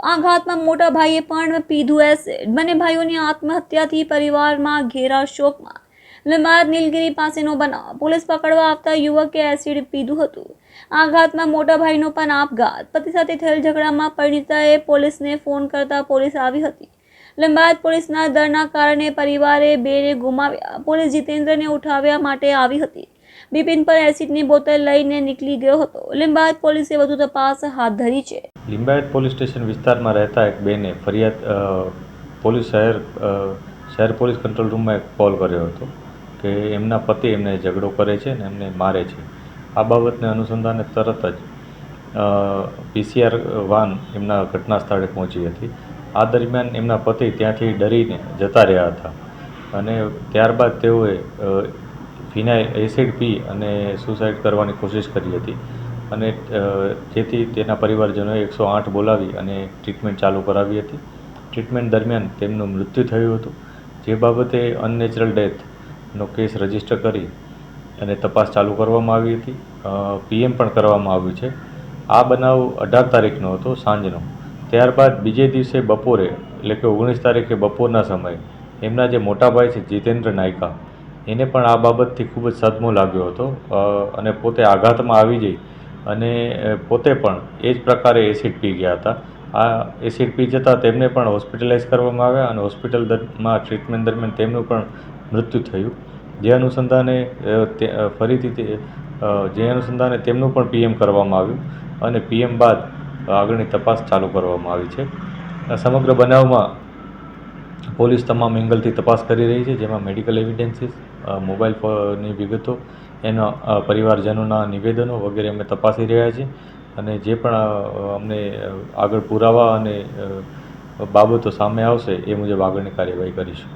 આઘાતમાં મોટા ભાઈએ પણ પીધું એસિડ। બંને ભાઈઓની આત્મહત્યાથી પરિવારમાં ઘેરા શોકમાં। લીંબાયત નીલગિરી પાસેનો બનાવ। પોલીસ પકડવા આવતા યુવકે એસિડ પીધું હતું। આઘાતમાં મોટા ભાઈનો પણ આપઘાત। પતિ સાથે થયેલ ઝઘડામાં પરિણીતાએ પોલીસને ફોન કરતા પોલીસ આવી હતી। લીંબાયત પોલીસના ડરના કારણે પરિવારે બેને ગુમાવ્યા। પોલીસ જીતેન્દ્રને ઉઠાવવા માટે આવી હતી। બિપિન પર એસિડની બોતલ લઈને નીકળી ગયો હતો। લીંબાયત પોલીસે વધુ તપાસ હાથ ધરી છે। લીંબાયત પોલીસ સ્ટેશન વિસ્તારમાં રહેતા એક બેને પોલીસ શહેર પોલીસ કંટ્રોલ રૂમમાં એક કોલ કર્યો હતો કે એમના પતિ એમને ઝઘડો કરે છે અને એમને મારે છે। આ બાબતને અનુસંધાને તરત જ PCR વાન એમના ઘટના સ્થળે પહોંચી હતી। આ દરમિયાન એમના પતિ ત્યાંથી ડરીને જતા રહ્યા હતા અને ત્યારબાદ તેઓએ ફિનાઇલ એસિડ પી અને સુસાઇડ કરવાની કોશિશ કરી હતી અને જેથી તેના પરિવારજનોએ 108 બોલાવી અને ટ્રીટમેન્ટ ચાલુ કરાવી હતી। ટ્રીટમેન્ટ દરમિયાન તેમનું મૃત્યુ થયું હતું, જે બાબતે અનનેચરલ ડેથનો કેસ રજીસ્ટર કરી અને તપાસ ચાલુ કરવામાં આવી હતી। PM પણ કરવામાં આવ્યું છે। આ બનાવ 18 તારીખનો હતો સાંજનો। ત્યારબાદ બીજે દિવસે બપોરે એટલે કે 19 તારીખે બપોરના સમયે એમના જે મોટા ભાઈ છે જીતેન્દ્ર નાયકા, એને પણ આ બાબતથી ખૂબ જ સદમો લાગ્યો હતો અને પોતે આઘાતમાં આવી જઈ અને પોતે પણ એ જ પ્રકારે એસિડ પી ગયા હતા। આ એસિડ પી જતાં તેમને પણ હોસ્પિટલાઇઝ કરવામાં આવ્યા અને હોસ્પિટલમાં ટ્રીટમેન્ટ દરમિયાન તેમનું પણ મૃત્યુ થયું। જે અનુસંધાને તેમનું પણ PM કરવામાં આવ્યું અને PM બાદ આગળની તપાસ ચાલુ કરવામાં આવી છે। સમગ્ર બનાવમાં પોલીસ તમામ એંગલથી તપાસ કરી રહી છે, જેમાં મેડિકલ એવિડન્સીસ, મોબાઈલ ફોનની વિગતો, એના પરિવારજનોના નિવેદનો વગેરે અમે તપાસી રહ્યા છીએ અને જે પણ અમને આગળ પુરાવા અને બાબતો સામે આવશે એ મુજબ આગળની કાર્યવાહી કરીશું।